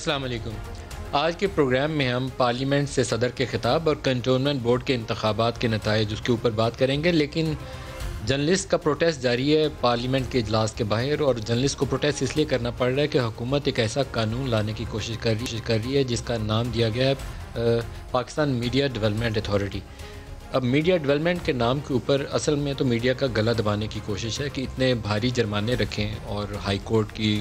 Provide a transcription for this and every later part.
अस्सलाम वालेकुम। आज के प्रोग्राम में हम पार्लियामेंट से सदर के खिताब और कंटोनमेंट बोर्ड के इंतखाबात के नताइज उसके ऊपर बात करेंगे। लेकिन जर्नलिस्ट का प्रोटेस्ट जारी है पार्लियामेंट के इजलास के बाहर, और जर्नलिस्ट को प्रोटेस्ट इसलिए करना पड़ रहा है कि हुकूमत एक ऐसा कानून लाने की कोशिश कर रही है जिसका नाम दिया गया है पाकिस्तान मीडिया डेवलपमेंट अथॉरिटी। अब मीडिया डेवलपमेंट के नाम के ऊपर असल में तो मीडिया का गला दबाने की कोशिश है कि इतने भारी जुर्माने रखें और हाई कोर्ट की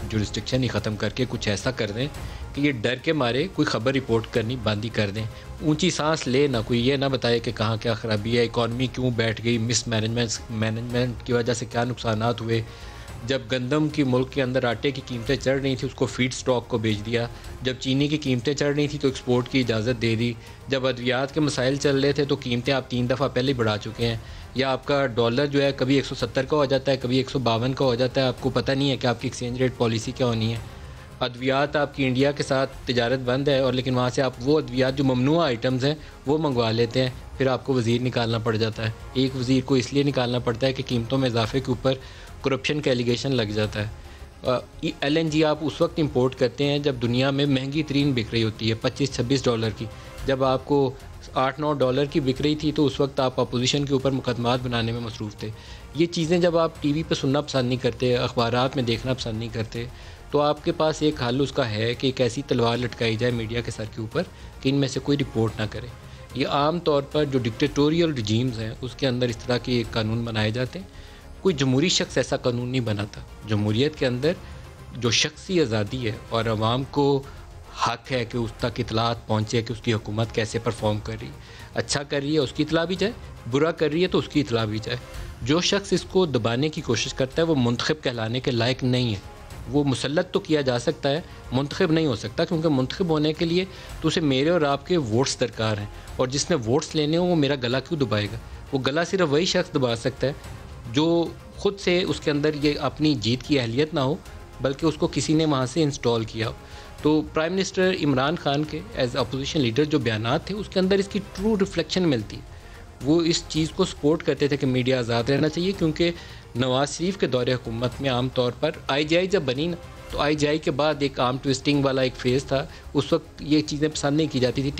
जुरिस्डिक्शन ही ख़त्म करके कुछ ऐसा कर दें कि ये डर के मारे कोई ख़बर रिपोर्ट करनी बंद ही कर दें। ऊंची सांस ले ना, कोई ये ना बताए कि कहाँ क्या ख़राबी है, इकॉनमी क्यों बैठ गई, मिस मैनेजमेंट की वजह से क्या नुकसानात हुए। जब गंदम की मुल्क के अंदर आटे की कीमतें चढ़ रही थी उसको फीड स्टॉक को बेच दिया, जब चीनी की कीमतें चढ़ रही थी तो एक्सपोर्ट की इजाज़त दे दी, जब अद्वियात के मसाइल चल रहे थे तो कीमतें आप 3 दफ़ा पहले ही बढ़ा चुके हैं। या आपका डॉलर जो है कभी 170 का हो जाता है, कभी 152 का हो जाता है, आपको पता नहीं है कि आपकी एक्सचेंज रेट पॉलिसी क्या होनी है। अद्वियात आपकी इंडिया के साथ तिजारत बंद है, और लेकिन वहाँ से आप वो अद्वियात जो ममनुआ आइटम्स हैं वो मंगवा लेते हैं, फिर आपको वज़ीर निकालना पड़ जाता है। एक वज़ीर को इसलिए निकालना पड़ता है कि कीमतों में इजाफे के ऊपर करप्शन का एलिगेशन लग जाता है। LNG आप उस वक्त इंपोर्ट करते हैं जब दुनिया में महंगी तरीन बिक रही होती है, $25-26 की। जब आपको $8-9 की बिक रही थी तो उस वक्त आप अपोजिशन के ऊपर मुकदमात बनाने में मसरूफ़ थे। ये चीज़ें जब आप टीवी पे सुनना पसंद नहीं करते, अखबारात में देखना पसंद नहीं करते, तो आपके पास एक हल उसका है कि एक ऐसी तलवार लटकाई जाए मीडिया के सर के ऊपर कि इनमें से कोई रिपोर्ट ना करे। ये आम तौर पर जो डिक्टेटोरियल रिजीम्स हैं उसके अंदर इस तरह के कानून बनाए जाते हैं। कोई जमहूरी शख्स ऐसा कानून नहीं बनाता। जमहूरियत के अंदर जो शख्सी आज़ादी है और आवाम को हक है कि उस तक इतलात पहुँचे कि उसकी हुकूमत कैसे परफॉर्म कर रही है, अच्छा कर रही है उसकी इतला भी जाए, बुरा कर रही है तो उसकी इतला भी जाए। जो शख्स इसको दबाने की कोशिश करता है वो मुंतखब कहलाने के लायक नहीं है। वो मुसल्लत तो किया जा सकता है, मुंतखब नहीं हो सकता, क्योंकि मुंतखब होने के लिए तो उसे मेरे और आपके वोट्स दरकार हैं, और जिसने वोट्स लेने हो वो मेरा गला क्यों दबाएगा। वो गला सिर्फ वही शख्स दबा सकता है जो ख़ुद से उसके अंदर ये अपनी जीत की अहलियत ना हो, बल्कि उसको किसी ने वहाँ से इंस्टॉल किया हो। तो प्राइम मिनिस्टर इमरान खान के एज अपोजिशन लीडर जो बयानात थे उसके अंदर इसकी ट्रू रिफ्लेक्शन मिलती है। वो इस चीज़ को सपोर्ट करते थे कि मीडिया आज़ाद रहना चाहिए, क्योंकि नवाज़ शरीफ के दौरे हुकूमत में आम तौर पर IGI जब बनी ना, तो IGI के बाद एक आर्म ट्विस्टिंग वाला एक फेज़ था। उस वक्त ये चीज़ें पसंद नहीं की जाती थी,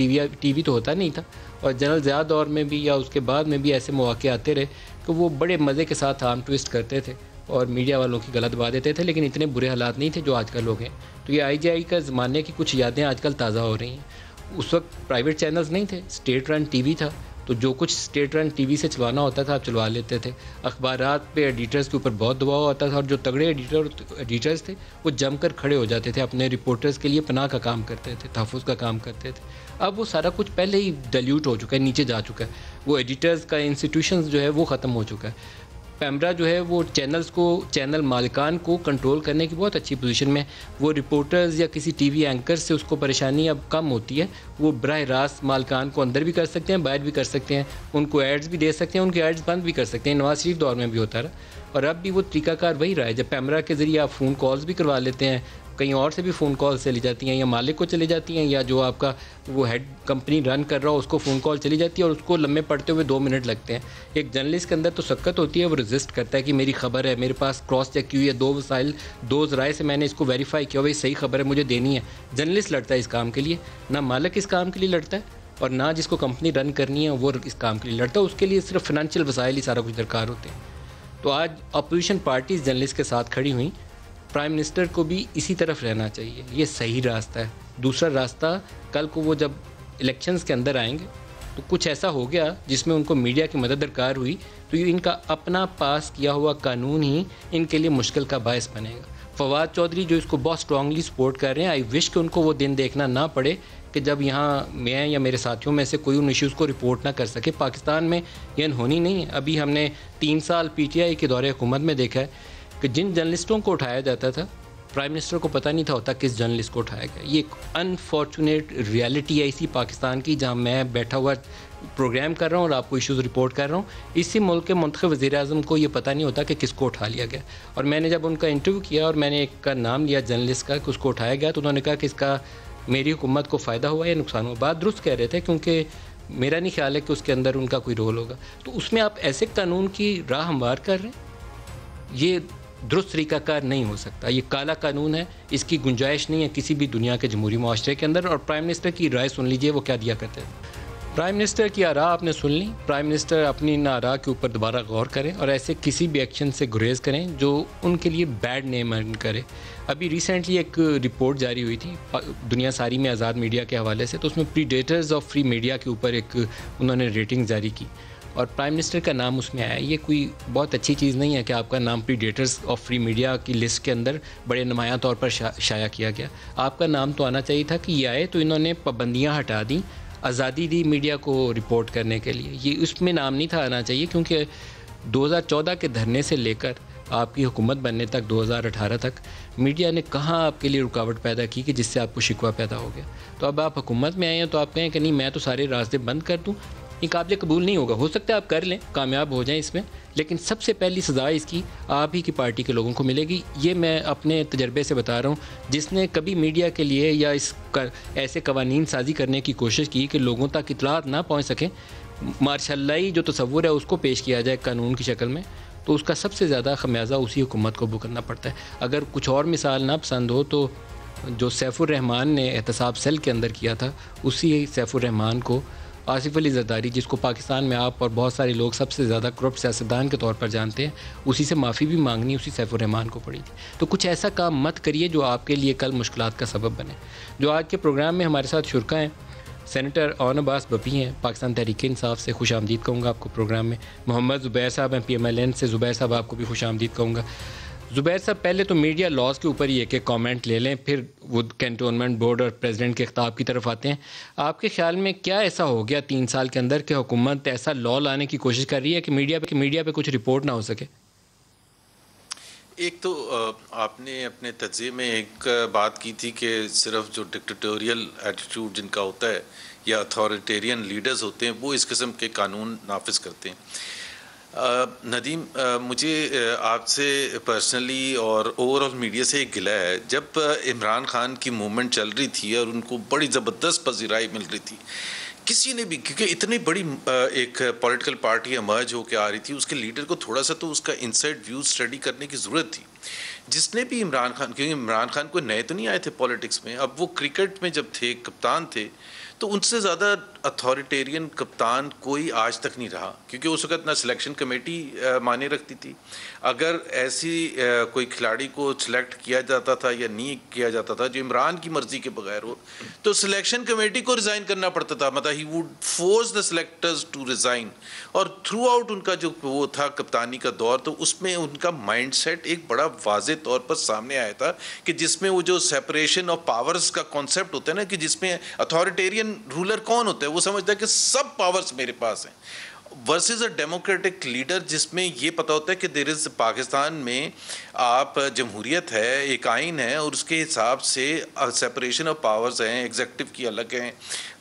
टीवी तो होता नहीं था, और जनरल ज़िया दौर में भी या उसके बाद में भी ऐसे मौके आते रहे कि वो बड़े मज़े के साथ आर्म ट्विस्ट करते थे और मीडिया वालों की गला दबा देते थे, लेकिन इतने बुरे हालात नहीं थे जो आजकल हो गए। तो ये IGI का ज़माने की कुछ यादें आजकल ताज़ा हो रही हैं। उस वक्त प्राइवेट चैनल्स नहीं थे, स्टेट रन टीवी था, तो जो कुछ स्टेट रन टीवी से चलवाना होता था आप चलवा लेते थे। अखबारात पे एडिटर्स के ऊपर बहुत दबाव होता था, और जो तगड़े एडिटर्स थे वो जमकर खड़े हो जाते थे, अपने रिपोर्टर्स के लिए पनाह का काम करते थे, तहफ़्फ़ुज़ का काम करते थे। अब वो सारा कुछ पहले ही डाइल्यूट हो चुका है, नीचे जा चुका है। वो एडिटर्स का इंस्टीट्यूशंस जो है वो ख़त्म हो चुका है। पैमरा जो है वो चैनल मालिकान को कंट्रोल करने की बहुत अच्छी पोजीशन में। वो रिपोर्टर्स या किसी टीवी एंकर से उसको परेशानी अब कम होती है, वो बराह रास्त मालिकान को अंदर भी कर सकते हैं, बाहर भी कर सकते हैं, उनको एड्स भी दे सकते हैं, उनके एड्स बंद भी कर सकते हैं। नवाज शरीफ दौर में भी होता रहा, और अब भी वो तरीकाकार वही रहा है। जब पैमरा के ज़रिए आप फ़ोन कॉल्स भी करवा लेते हैं, कहीं और से भी फ़ोन कॉल चली जाती हैं, या मालिक को चली जाती हैं, या जो आपका वो हेड कंपनी रन कर रहा हो उसको फ़ोन कॉल चली जाती है, और उसको लम्बे पड़ते हुए 2 मिनट लगते हैं। एक जर्नलिस्ट के अंदर तो सक्कत होती है, वो रजिस्ट करता है कि मेरी खबर है, मेरे पास क्रॉस चेक की हुई है, 2 वसाइल 2 ज़राए से मैंने इसको वेरीफाई किया, भाई सही खबर है मुझे देनी है। जर्नलिस्ट लड़ता है इस काम के लिए, ना मालिक इस काम के लिए लड़ता है, और ना जिसको कंपनी रन करनी है वो इस काम के लिए लड़ता है। उसके लिए सिर्फ फाइनेंशियल वसाइल ही सारा कुछ दरकार होते हैं। तो आज अपोजिशन पार्टीज़ जर्नलिस्ट के साथ खड़ी हुई। प्राइम मिनिस्टर को भी इसी तरफ रहना चाहिए, ये सही रास्ता है। दूसरा रास्ता, कल को वो जब इलेक्शंस के अंदर आएंगे तो कुछ ऐसा हो गया जिसमें उनको मीडिया की मदद दरकार हुई, तो ये इनका अपना पास किया हुआ कानून ही इनके लिए मुश्किल का बायस बनेगा। फवाद चौधरी जो इसको बहुत स्ट्रांगली सपोर्ट कर रहे हैं, आई विश कि उनको वो दिन देखना ना पड़े कि जब यहाँ मैं या मेरे साथियों में से कोई उन इश्यूज़ को रिपोर्ट ना कर सके। पाकिस्तान में यह होनी नहीं है। अभी हमने 3 साल PTI के दौरे हुकूमत में देखा है कि जिन जर्नलिस्टों को उठाया जाता था, प्राइम मिनिस्टर को पता नहीं था होता किस जर्नलिस्ट को उठाया गया। ये एक अनफॉर्चुनेट रियलिटी है इसी पाकिस्तान की, जहाँ मैं बैठा हुआ प्रोग्राम कर रहा हूँ और आपको इश्यूज़ रिपोर्ट कर रहा हूँ। इसी मुल्क के मुंतखब वज़ीर-ए-आज़म को ये पता नहीं होता कि किसको उठा लिया गया। और मैंने जब उनका इंटरव्यू किया और मैंने एक का नाम लिया जर्नलिस्ट का कि उसको उठाया गया, तो उन्होंने कहा कि इसका मेरी हुकूमत को फ़ायदा हुआ या नुकसान हुआ। बात दुरुस्त कह रहे थे, क्योंकि मेरा नहीं ख्याल है कि उसके अंदर उनका कोई रोल होगा। तो उसमें आप ऐसे कानून की राह हमवार कर रहे हैं, ये दुरुस्त तरीक़ाकार नहीं हो सकता। ये काला कानून है, इसकी गुंजाइश नहीं है किसी भी दुनिया के जमहूरी मुआशरे के अंदर। और प्राइम मिनिस्टर की राय सुन लीजिए वो क्या दिया करते हैं। प्राइम मिनिस्टर की आरा आपने सुन ली। प्राइम मिनिस्टर अपनी इन आरा के ऊपर दोबारा गौर करें और ऐसे किसी भी एक्शन से गुरेज करें जो उनके लिए बैड नेम अर्न करे। अभी रिसेंटली एक रिपोर्ट जारी हुई थी दुनिया सारी में आज़ाद मीडिया के हवाले से, तो उसमें प्रीडेटर्स ऑफ फ्री मीडिया के ऊपर एक उन्होंने रेटिंग जारी की और प्राइम मिनिस्टर का नाम उसमें आया। ये कोई बहुत अच्छी चीज़ नहीं है कि आपका नाम प्रीडेटर्स ऑफ फ्री मीडिया की लिस्ट के अंदर बड़े नुमायां तौर पर शाया किया गया। आपका नाम तो आना चाहिए था कि ये आए, तो इन्होंने पाबंदियाँ हटा दी, आज़ादी दी मीडिया को रिपोर्ट करने के लिए। ये उसमें नाम नहीं था आना चाहिए, क्योंकि 2014 के धरने से लेकर आपकी हुकूमत बनने तक 2018 तक मीडिया ने कहाँ आपके लिए रुकावट पैदा की कि जिससे आपको शिकवा पैदा हो गया। तो अब आप हुकूमत में आए हैं तो आप कहें कि नहीं मैं तो सारे रास्ते बंद कर दूँ, ये काबिल कबूल नहीं होगा। हो सकता है आप कर लें, कामयाब हो जाएं इसमें, लेकिन सबसे पहली सज़ा इसकी आप ही की पार्टी के लोगों को मिलेगी। ये मैं अपने तजर्बे से बता रहा हूँ, जिसने कभी मीडिया के लिए या ऐसे कवानीन साजी करने की कोशिश की कि लोगों तक इतलात ना पहुँच सकें, मार्शल्लाई जो तसव्वुर है उसको पेश किया जाए कानून की शक्ल में, तो उसका सबसे ज़्यादा खमियाजा उसी हुकूमत को भुगतना पड़ता है। अगर कुछ और मिसाल ना पसंद हो तो जो सैफुर रहमान ने एहतसाब सेल के अंदर किया था, उसी सैफुर रहमान को आसिफ अली जरदारी, जिसको पाकिस्तान में आप और बहुत सारे लोग सबसे ज़्यादा करप्ट सियासतदान के तौर पर जानते हैं, उसी से माफ़ी भी मांगनी उसी सैफुर रहमान को पड़ी थी। तो कुछ ऐसा काम मत करिए जो आपके लिए कल मुश्किलात का सबब बने। जो आज के प्रोग्राम में हमारे साथ शुरका हैं, सेनेटर ओन अब्बास बपी हैं, पाकिस्तान तहरीक इंसाफ से, खुश आमदीद कहूँगा आपको प्रोग्राम में। मोहम्मद ज़ुबैर साहब हैं PMLN से, ज़ुबैर साहब आपको भी खुश आमदीद कहूँगा। ज़ुबैर साहब पहले तो मीडिया लॉज के ऊपर ही एक एक कमेंट ले लें, फिर वो कैंटोनमेंट बोर्ड और प्रेसिडेंट के खिताब की तरफ आते हैं। आपके ख्याल में क्या ऐसा हो गया 3 साल के अंदर कि हुकूमत ऐसा लॉ लाने की कोशिश कर रही है कि मीडिया पे कुछ रिपोर्ट ना हो सके? एक तो आपने अपने तज्ज़िये में एक बात की थी कि सिर्फ जो डिक्टेटोरियल एटीट्यूड जिनका होता है या अथॉरिटेरियन लीडर्स होते हैं वो इस किस्म के कानून नाफिज करते हैं। नदीम, मुझे आपसे पर्सनली और ओवरऑल मीडिया से एक गिला है। जब इमरान खान की मूवमेंट चल रही थी और उनको बड़ी ज़बरदस्त पज़ीराई मिल रही थी, किसी ने भी, क्योंकि इतनी बड़ी एक पॉलिटिकल पार्टी इमर्ज होकर आ रही थी, उसके लीडर को थोड़ा सा तो उसका इनसाइड व्यू स्टडी करने की ज़रूरत थी। जिसने भी इमरान खान, क्योंकि इमरान खान कोई नए तो नहीं आए थे पॉलिटिक्स में, अब वो क्रिकेट में जब थे कप्तान थे, तो उनसे ज़्यादा अथॉरिटेरियन कप्तान कोई आज तक नहीं रहा, क्योंकि उस वक़्त ना सिलेक्शन कमेटी माने रखती थी। अगर ऐसी कोई खिलाड़ी को सिलेक्ट किया जाता था या नहीं किया जाता था जो इमरान की मर्ज़ी के बगैर हो, तो सिलेक्शन कमेटी को रिज़ाइन करना पड़ता था। मतलब ही would force the selectors to resign. और थ्रू आउट उनका जो वो था कप्तानी का दौर, तो उसमें उनका माइंडसेट एक बड़ा वाज़े तौर पर सामने आया था कि जिसमें वो जो सेपरेशन ऑफ पावर्स का कॉन्सेप्ट होता है ना, कि जिसमें अथॉरिटेरियन रूलर कौन होता है, वो समझता है कि सब पावर्स मेरे पास हैं, वर्सेस अ डेमोक्रेटिक लीडर जिसमें ये पता होता है कि देयर इज़ पाकिस्तान में आप जमहूरियत है, एक आइन है और उसके हिसाब से सेपरेशन ऑफ पावर्स हैं, एग्जेक्टिव की अलग हैं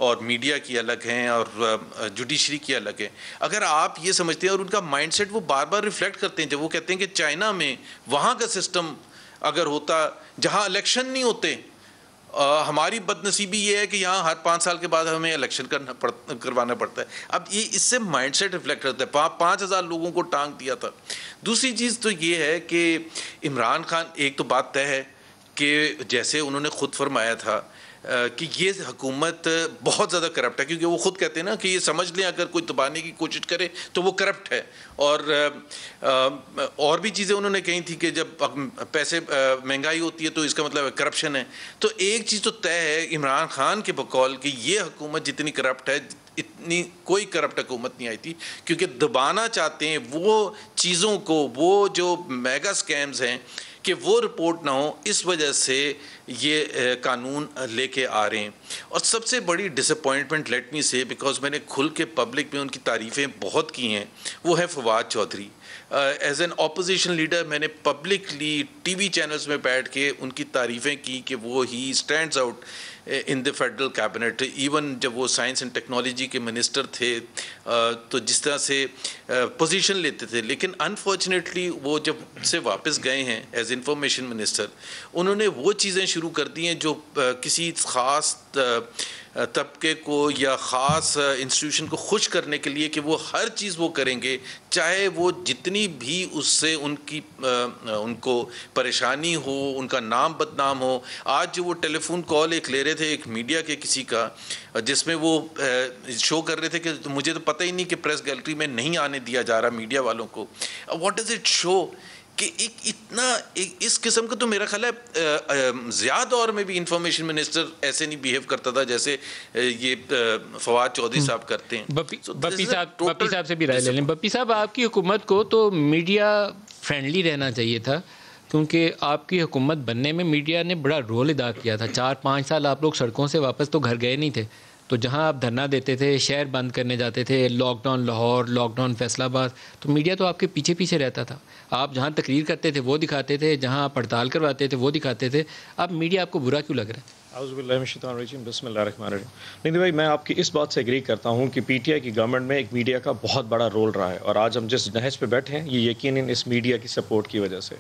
और मीडिया की अलग हैं और जुडिशरी की अलग है। अगर आप ये समझते हैं और उनका माइंडसेट वो बार बार रिफ्लेक्ट करते हैं, जब वो कहते हैं कि चाइना में वहाँ का सिस्टम अगर होता जहाँ इलेक्शन नहीं होते, हमारी बदनसीबी ये है कि यहाँ हर 5 साल के बाद हमें इलेक्शन करवाना पड़ता है। अब ये इससे माइंडसेट रिफ्लेक्ट करता है। 5,000 लोगों को टांग दिया था। दूसरी चीज़ तो ये है कि इमरान खान, एक तो बात तय है कि जैसे उन्होंने खुद फरमाया था कि ये हुकूमत बहुत ज़्यादा करप्ट है, क्योंकि वो खुद कहते हैं ना कि ये समझ लें अगर कोई दबाने की कोशिश करे तो वो करप्ट है। और भी चीज़ें उन्होंने कही थी कि जब पैसे महंगाई होती है तो इसका मतलब करप्शन है। तो एक चीज़ तो तय है इमरान खान के बकौल कि ये हुकूमत जितनी करप्ट है, इतनी कोई करप्ट हुकूमत नहीं आई थी, क्योंकि दबाना चाहते हैं वो चीज़ों को, वो जो मेगा स्कैम्स हैं कि वो रिपोर्ट ना हो, इस वजह से ये कानून लेके आ रहे हैं। और सबसे बड़ी डिसअपॉइंटमेंट, लेट मी से, बिकॉज मैंने खुल के पब्लिक में उनकी तारीफ़ें बहुत की हैं, वो है Fawad Chaudhry. As an opposition leader मैंने पब्लिकली टीवी चैनल्स में बैठ के उनकी तारीफ़ें की कि वो ही stands out in the federal cabinet. Even जब वो साइंस एंड टेक्नोलॉजी के मिनिस्टर थे तो जिस तरह से पोजीशन लेते थे, लेकिन अनफॉर्चुनेटली वो जब से वापस गए हैं एज इंफॉर्मेशन मिनिस्टर, उन्होंने वो चीज़ें शुरू कर दी हैं जो किसी ख़ास तबके को या ख़ास इंस्टीट्यूशन को खुश करने के लिए कि वो हर चीज़ वो करेंगे, चाहे वो जितनी भी उससे उनको परेशानी हो, उनका नाम बदनाम हो। आज जो वो टेलीफोन कॉल एक ले रहे थे एक मीडिया के किसी का, जिसमें वो शो कर रहे थे कि मुझे तो पता ही नहीं कि प्रेस गैलरी में नहीं आने दिया जा रहा मीडिया वालों को। व्हाट डज इट शो कि इस किस्म का, तो मेरा ख्याल है ज़्यादा दौर में भी इंफॉर्मेशन मिनिस्टर ऐसे नहीं बिहेव करता था जैसे ये फवाद चौधरी साहब करते हैं। बप्पी साहब से भी राय ले लें। बप्पी साहब, आपकी हुकूमत को तो मीडिया फ्रेंडली रहना चाहिए था, क्योंकि आपकी हुकूमत बनने में मीडिया ने बड़ा रोल अदा किया था। 4-5 साल आप लोग सड़कों से वापस तो घर गए नहीं थे, तो जहां आप धरना देते थे, शहर बंद करने जाते थे, लॉकडाउन लाहौर, लॉकडाउन फैसलाबाद, तो मीडिया तो आपके पीछे पीछे रहता था। आप जहां तकरीर करते थे वो दिखाते थे, जहां आप हड़ताल करवाते थे वो दिखाते थे। अब मीडिया आपको बुरा क्यों लग रहा है? नहीं भाई, मैं आपकी इस बात से एग्री करता हूँ कि पीटीआई की गवर्नमेंट में एक मीडिया का बहुत बड़ा रोल रहा है, और आज हम जिस नहज पे बैठे हैं ये यकीनन इस मीडिया की सपोर्ट की वजह से।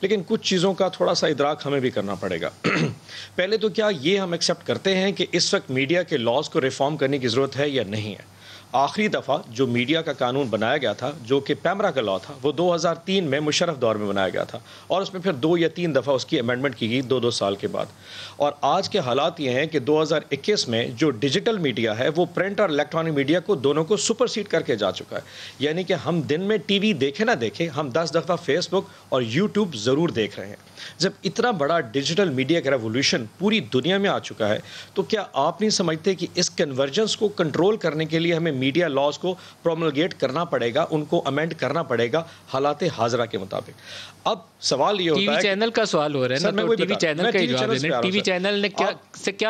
लेकिन कुछ चीज़ों का थोड़ा सा इदराक हमें भी करना पड़ेगा। पहले तो क्या ये हम एक्सेप्ट करते हैं कि इस वक्त मीडिया के लॉज को रिफॉर्म करने की ज़रूरत है या नहीं है? आखिरी दफ़ा जो मीडिया का कानून बनाया गया था, जो कि पैमरा का लॉ था, वो 2003 में मुशर्रफ दौर में बनाया गया था, और उसमें फिर 2 या 3 दफ़ा उसकी अमेंडमेंट की गई 2-2 साल के बाद। और आज के हालात ये हैं कि 2021 में जो डिजिटल मीडिया है वो प्रिंट और इलेक्ट्रॉनिक मीडिया को दोनों को सुपरसीड करके जा चुका है। यानी कि हम दिन में टीवी देखें ना देखें, हम 10 दफ़ा फेसबुक और यूट्यूब ज़रूर देख रहे हैं। जब इतना बड़ा डिजिटल मीडिया का रेवोल्यूशन पूरी दुनिया में आ चुका है, तो क्या आप नहीं समझते कि इस कन्वर्जेंस को कंट्रोल करने के लिए हमें मीडिया लॉज को प्रोमलगेट करना पड़ेगा, उनको अमेंड करना पड़ेगा हालात हाजरा के मुताबिक? अब सवाल ये होता है, टीवी चैनल का सवाल हो रहा है ना, तो टीवी चैनल का ही जवाब देना। टीवी चैनल ने क्या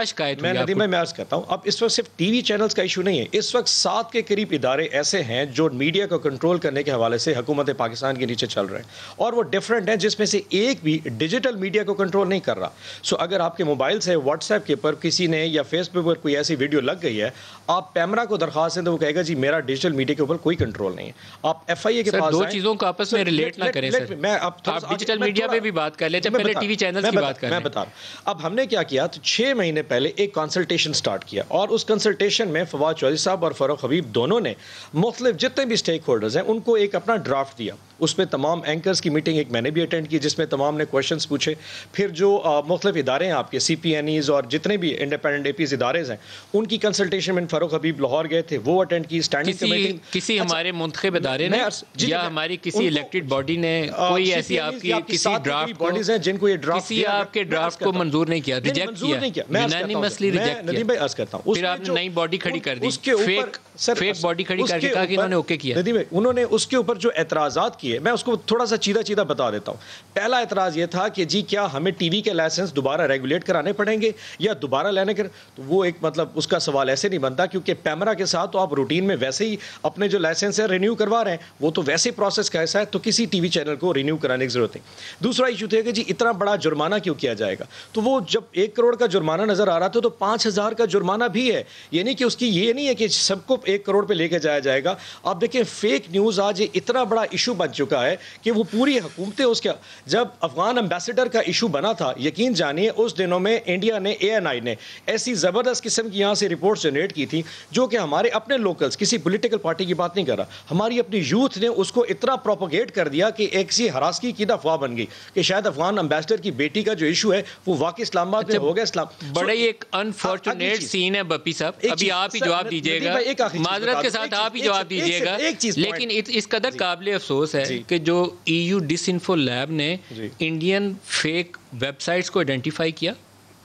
शिकायत हुई आपको? मैं अर्ज करता हूं, अब इस वक्त सिर्फ टीवी चैनल्स का इशू नहीं है। इस वक्त 7 के करीब इदारे ऐसे हैं जो मीडिया को कंट्रोल करने के हवाले से हुकूमत पाकिस्तान के नीचे चल रहे हैं, और वो डिफरेंट हैं, जिसमें से एक भी डिजिटल मीडिया को कंट्रोल नहीं कर रहा। सो अगर आपके मोबाइल से व्हाट्सएप के ऊपर किसी ने या फेसबुक पर कोई ऐसी वीडियो लग गई है, आप पैमरा को दरखास्त दें तो वो कहेगा जी मेरा डिजिटल मीडिया के ऊपर कोई कंट्रोल नहीं है। आप FIA के पास दो चीजों को आपस में रिलेट ना करें सर। आप डिजिटल मीडिया पे भी बात कर लेते हैं, पहले टीवी चैनल्स की बात कर रहे हैं। मैं बता रहा हूं, अब हमने क्या किया, तो 6 महीने पहले एक कंसल्टेशन स्टार्ट किया, और उस कंसल्टेशन में फवाद चौधरी साहब और फारूक हबीब दोनों ने मुख्तलिफ जितने भी स्टेक होल्डर्स हैं उनको एक अपना ड्राफ्ट दिया। उसमें तमाम एंकर्स की मीटिंग एक मैंने भी अटेंड की, जिसमें तमाम ने क्वेश्चंस पूछे। फिर जो मुख्तलिफ इदारे हैं आपके CPNEs और जितने भी इंडिपेंडेंट APs इदारे हैं, उनकी कंसल्टेशन में फारूक हबीब लाहौर गए थे, वो अटेंड की। स्टैंडिंग कमेटी किसी हमारे मुंतखब इदारे ने या हमारी किसी इलेक्टेड बॉडी ने कोई ऐसी आपकी किसी ड्राफ्ट बॉडीज हैं जिनको ये ड्राफ्ट किसी आपके ड्राफ्ट को मंजूर नहीं किया, रिजेक्ट किया, यूनानिमसली रिजेक्ट किया। नदीम भाई अर्ज करता हूं, फिर आपने नई बॉडी खड़ी कर दी, फेक बॉडी खड़ी करके कहा कि इन्होंने ओके किया। नदीम भाई, उन्होंने उसके ऊपर जो एतराज़ात किए, मैं उसको थोड़ा सा चीदा बता देता हूं। पहला एतराज़ ये था कि जी क्या हमें टीवी के लाइसेंस दोबारा रेगुलेट कराने पड़ेंगे या दोबारा लेने के, तो वो एक मतलब उसका सवाल ऐसे नहीं बनता, क्योंकि पैमरा के साथ तो आप रूटीन में वैसे ही अपने जो लाइसेंस है रिन्यू करवा रहे हैं, वो तो वैसे प्रोसेस का ऐसा है, तो किसी टीवी चैनल को रिन्यू कराने की जरूरत नहीं। दूसरा इशू था कि जी इतना बड़ा जुर्माना क्यों किया जाएगा, तो वो जब 1 करोड़ का जुर्माना नजर आ रहा था, तो 5,000 का जुर्माना भी है। यानी कि उसकी ये नहीं है कि सबको 1 करोड़ पे लेके जाया जाएगा। आप देखें फेक न्यूज आज इतना बड़ा इशू बन चुका है कि वो पूरी हुकूमतें उसका, जब अफगान एम्बेसडर का इशू बना था, यकीन जानिए उस दिनों में इंडिया ने ANI ने ऐसी जबरदस्त किस्म की यहाँ से रिपोर्ट जनरेट की थी, जो कि हमारे अपने लोकल्स, किसी पॉलिटिकल पार्टी की बात नहीं कर रहा, हमारी अपनी यूथ ने उसको इतना प्रोपोगेट कर दिया कि एक सी हरासगी की अफवाह बन गई कि शायद अफगान एम्बेसडर की बेटी का जो इशू है वो वाकई इस्लामाबाद में हो गया। इस्लाम बड़ा ही एक अनफॉर्चुनेट सीन है बप्पी साहब, अभी आप ही जवाब दीजिएगा, माजरत के साथ आप ही जवाब दीजिएगा, लेकिन इस कदर काबिल अफसोस है कि जो EU डिसइंफो लैब ने इंडियन फेक वेबसाइट्स को आइडेंटिफाई किया,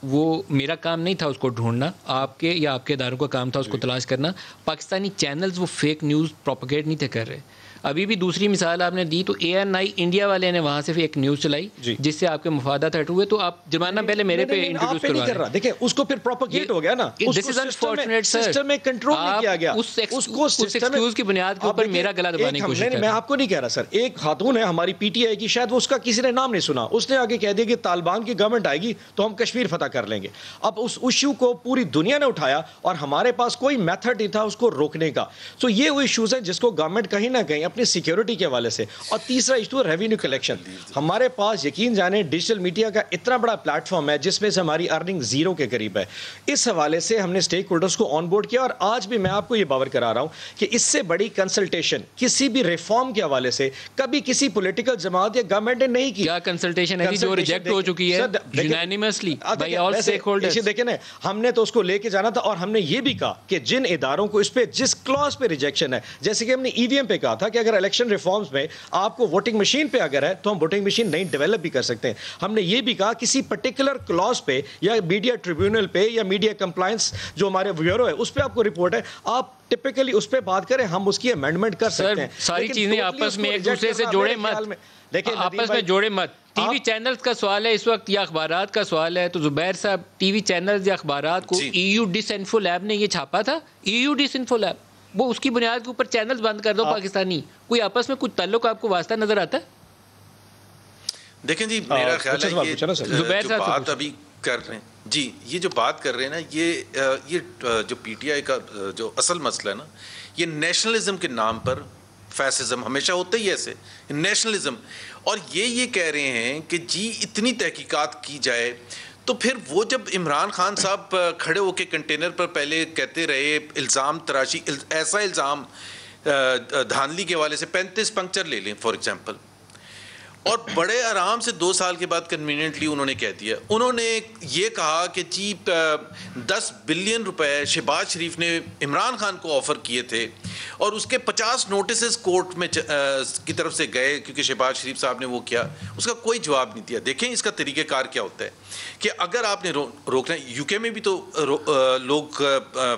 वो मेरा काम नहीं था उसको ढूंढना, आपके या आपके इदारों का काम था उसको तलाश करना। पाकिस्तानी चैनल्स वो फेक न्यूज़ प्रोपोगेट नहीं थे कर रहे। अभी भी दूसरी मिसाल आपने दी, तो ANI इंडिया वाले ने वहां से एक न्यूज़ चलाई जिससे आपके मुफादात हट हुए, तो आप जुर्माना पहले मेरे पे इंट्रोड्यूस करवा रहे हैं। देखिए उसको फिर प्रोपोगेट हो गया ना, this is unfortunate sir, system में कंट्रोल नहीं किया गया, उसको एक्सक्यूज की बुनियाद के ऊपर मेरा गला दबाने की कोशिश कर रहे हैं। मैं आपको नहीं कह रहा सर, एक खातून है हमारी PTI की, शायद उसका किसी ने नाम नहीं सुना, उसने आगे कह दिया कि तालिबान की गवर्नमेंट आएगी तो हम कश्मीर फतह कर लेंगे। अब उस इशू को पूरी दुनिया ने उठाया और हमारे पास कोई मेथड नहीं था उसको रोकने का। सो ये वो इशूज हैं जिसको गवर्नमेंट कहीं ना कहीं अपनी सिक्योरिटी के हवाले से, और तीसरा इशू रेवेन्यू कलेक्शन। हमारे पास यकीन जाने डिजिटल मीडिया का इतना बड़ा प्लेटफॉर्म है जिसमें से हमारी अर्निंग जीरो के करीब है। इस हवाले से हमने स्टेक होल्डर्स को ऑन बोर्ड किया, और आज भी मैं आपको ये बावर करा रहा हूँ कि इससे बड़ी कंसल्टेशन किसी भी रिफॉर्म के हवाले से कभी किसी पॉलिटिकल जमात या गवर्नमेंट ने नहीं की। क्या कंसल्टेशन है जो रिजेक्ट हो चुकी है unanimously by all stakeholders? देखें ना, हमने तो उसको लेके जाना था, और हमने ये भी कहा कि जिन इदारों को इस पे जिस क्लॉज पे रिजेक्शन है, जैसे कि हमने ईवीएम पे कहा था कि अगर इलेक्शन रिफॉर्म्स में आपको वोटिंग मशीन पे अगर है तो हम वोटिंग मशीन नहीं डेवलप भी कर सकते हैं। हमने ये भी कहा किसी पर्टिकुलर क्लॉज पे या मीडिया ट्रिब्यूनल पे या मीडिया कंप्लायंस जो हमारे ब्यूरो है उस पे आपको रिपोर्ट है, आप टिपिकली उस पे बात करें, हम उसकी अमेंडमेंट कर सकते हैं। सारी चीजें आपस में एक दूसरे से जोड़े मत, देखिए आपस में जोड़े मत। टीवी चैनल्स का सवाल है इस वक्त या अखबारात का सवाल है, तो जुबैर साहब टीवी चैनल्स या अखबारात को EU डिसइंफो लैब ने ये छापा था, EU डिसइंफो लैब, वो उसकी बुनियाद के ऊपर चैनल्स बंद कर दो पाकिस्तानी। कोई आपस में कुछ ताल्लुक आपको वास्ता नजर आता है? देखें जी, मेरा ख्याल है ये जो बात अभी कर रहे हैं जी, ये जो बात कर रहे हैं ना, ये जो PTI का जो असल मसला है ना, ये नेशनलिज्म के नाम पर फैसिज्म हमेशा होता ही ऐसे, नेशनलिज्म, और ये कह रहे हैं कि जी इतनी तहकीकात की जाए। तो फिर वो जब इमरान खान साहब खड़े होकर कंटेनर पर पहले कहते रहे इल्ज़ाम तराशी, ऐसा इल्ज़ाम धांधली के हवाले से 35 पंक्चर ले लें फॉर एग्जांपल, और बड़े आराम से 2 साल के बाद कन्वीनियंटली उन्होंने कह दिया, उन्होंने ये कहा कि जी 10 बिलियन रुपए शहबाज शरीफ ने इमरान खान को ऑफ़र किए थे, और उसके 50 नोटिस कोर्ट में की तरफ से गए क्योंकि शहबाज शरीफ साहब ने वो किया, उसका कोई जवाब नहीं दिया। देखें इसका तरीक़ेकार क्या होता है कि अगर आपने रोकना, UK में भी तो लोग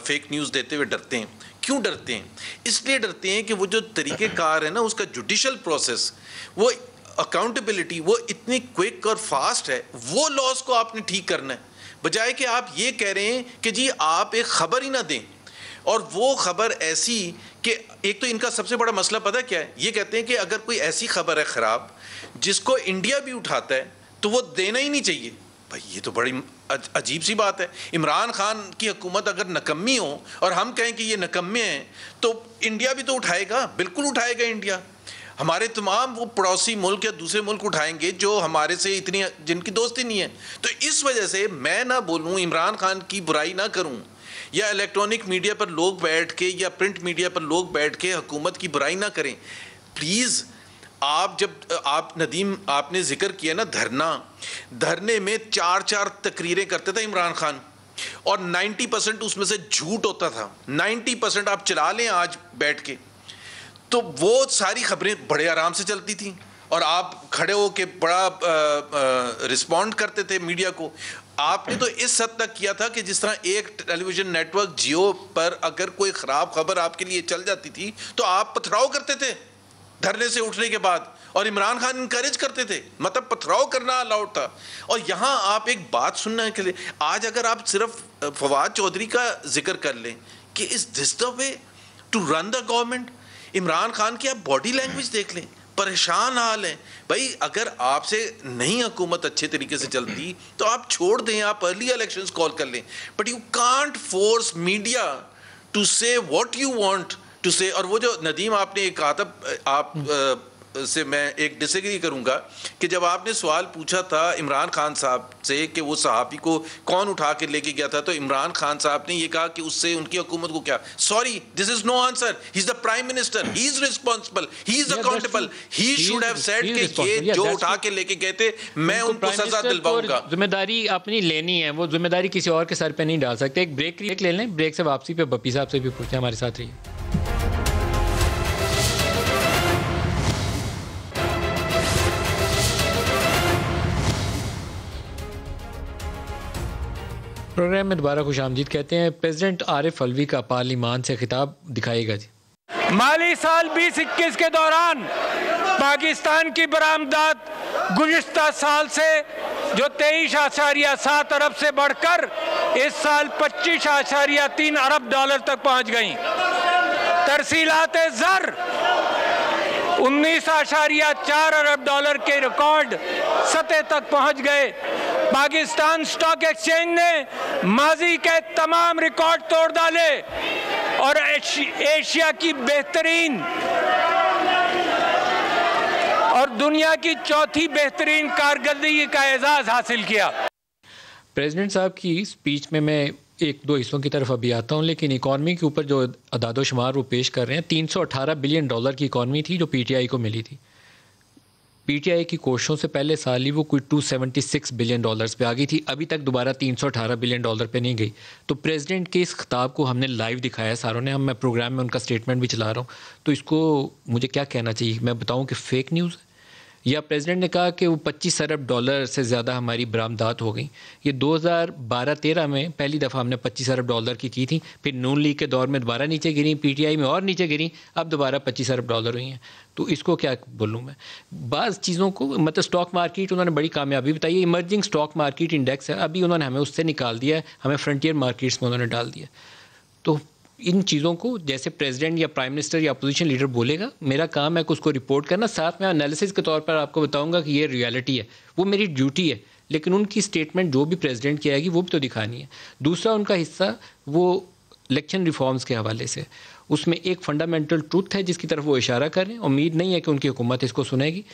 फेक न्यूज़ देते हुए डरते हैं। क्यों डरते हैं? इसलिए डरते हैं कि वो जो तरीक़ेकार है ना, उसका जुडिशल प्रोसेस, वो अकाउंटेबिलिटी, वो इतनी क्विक और फास्ट है, वो लॉस को आपने ठीक करना है, बजाय कि आप ये कह रहे हैं कि जी आप एक खबर ही ना दें, और वो खबर ऐसी कि एक तो इनका सबसे बड़ा मसला पता क्या है, ये कहते हैं कि अगर कोई ऐसी खबर है ख़राब जिसको इंडिया भी उठाता है तो वो देना ही नहीं चाहिए। भाई ये तो बड़ी अजीब सी बात है। इमरान खान की हुकूमत अगर नकम्मी हो और हम कहें कि ये नकम्मे हैं तो इंडिया भी तो उठाएगा, बिल्कुल उठाएगा इंडिया। हमारे तमाम वो पड़ोसी मुल्क या दूसरे मुल्क उठाएंगे जो हमारे से इतनी, जिनकी दोस्ती नहीं है। तो इस वजह से मैं ना बोलूँ, इमरान खान की बुराई ना करूँ, या इलेक्ट्रॉनिक मीडिया पर लोग बैठ के या प्रिंट मीडिया पर लोग बैठ के हुकूमत की बुराई ना करें प्लीज़। आप नदीम आपने जिक्र किया ना धरने में 4 तकरीरें करते थे इमरान खान, और 90% उसमें से झूठ होता था। 90% आप चला लें आज बैठ के, तो वो सारी खबरें बड़े आराम से चलती थी, और आप खड़े होके बड़ा रिस्पॉन्ड करते थे मीडिया को। आपने तो इस हद तक किया था कि जिस तरह एक टेलीविज़न नेटवर्क जियो पर अगर कोई ख़राब खबर आपके लिए चल जाती थी तो आप पथराव करते थे धरने से उठने के बाद, और इमरान खान इनकरेज करते थे, मतलब पथराव करना अलाउड था। और यहाँ आप एक बात सुनने के लिए, आज अगर आप सिर्फ फवाद चौधरी का जिक्र कर लें कि is this the way to run the government, Imran Khan की आप बॉडी लैंग्वेज देख लें, परेशान हाल है। भाई अगर आपसे नहीं हुकूमत अच्छे तरीके से चलती तो आप छोड़ दें, आप अर्ली इलेक्शंस कॉल कर लें, but you can't force media to say what you want to say. और वो जो नदीम आपने एक कहा था, आप से मैं एक डिसएग्री करूंगा कि जब आपने सवाल पूछा था इमरान खान साहब से कि वो सहाफ़ी को कौन उठा के लेके गया था, तो इमरान खान साहब ने ये कहा कि उससे उनकी हुकूमत को क्या, sorry this is no answer, he is the prime minister, he is responsible, he is accountable, he should have said कि ये जो उठा के लेके गए थे मैं उनको सजा दिलवाऊंगा। जिम्मेदारी अपनी लेनी है, वो जिम्मेदारी किसी और के सर पे नहीं डाल सकते। एक ब्रेक ले लें, ब्रेक से वापसी पे बप्पी साहब से भी पूछते हैं, हमारे साथ रहिए। प्रोग्राम में दोबारा खुश आमदीद कहते हैं। प्रेसिडेंट आरिफ अलवी का पार्लिमान से खिताब दिखाएगा जी। माली साल 2021 के दौरान पाकिस्तान की बरामदात गुज़िश्ता साल से जो 23.7 अरब से बढ़कर इस साल 25.3 अरब डॉलर तक पहुंच गई। तरसीलात ज़र 19.4 अरब डॉलर के रिकॉर्ड सतह तक पहुंच गए। पाकिस्तान स्टॉक एक्सचेंज ने माजी के तमाम रिकॉर्ड तोड़ डाले और एशिया की बेहतरीन और दुनिया की चौथी बेहतरीन कारकर्दगी का एजाज़ हासिल किया। प्रेसिडेंट साहब की स्पीच में मैं एक दो हिस्सों की तरफ अभी आता हूँ, लेकिन इकॉनमी के ऊपर जो अदाद-ओ-शुमार वो पेश कर रहे हैं, 318 बिलियन डॉलर की इकॉनमी थी जो पीटीआई को मिली थी। पीटीआई की कोशिशों से पहले साल ही वो कोई 276 बिलियन डॉलर्स पे आ गई थी, अभी तक दोबारा 318 बिलियन डॉलर पे नहीं गई। तो प्रेसिडेंट के इस खिताब को हमने लाइव दिखाया सारों ने, मैं प्रोग्राम में उनका स्टेटमेंट भी चला रहा हूँ, तो इसको मुझे क्या कहना चाहिए? मैं बताऊँ कि फेक न्यूज़ है, या प्रेसिडेंट ने कहा कि वो 25 अरब डॉलर से ज़्यादा हमारी बरामदात हो गई। ये 2012-13 में पहली दफ़ा हमने 25 अरब डॉलर की थी, फिर नून लीग के दौर में दोबारा नीचे गिरी, पीटीआई में और नीचे गिरी, अब दोबारा 25 अरब डॉलर हुई हैं। तो इसको क्या बोलूँ मैं? बाज़ चीज़ों को मतलब स्टॉक मार्केट उन्होंने बड़ी कामयाबी बताई है, इमर्जिंग स्टॉक मार्केट इंडेक्स है, अभी उन्होंने हमें उससे निकाल दिया है, हमें फ्रंटियर मार्केट्स में उन्होंने डाल दिया। तो इन चीज़ों को जैसे प्रेसिडेंट या प्राइम मिनिस्टर या अपोजिशन लीडर बोलेगा, मेरा काम है कि उसको रिपोर्ट करना, साथ में एनालिसिस के तौर पर आपको बताऊंगा कि ये रियलिटी है, वो मेरी ड्यूटी है, लेकिन उनकी स्टेटमेंट जो भी प्रेसिडेंट की आएगी वो भी तो दिखानी है। दूसरा उनका हिस्सा वो इलेक्शन रिफॉर्म्स के हवाले से, उसमें एक फंडामेंटल ट्रूथ है जिसकी तरफ वो इशारा कर रहे हैं, उम्मीद नहीं है कि उनकी हुकूमत इसको सुनेगी।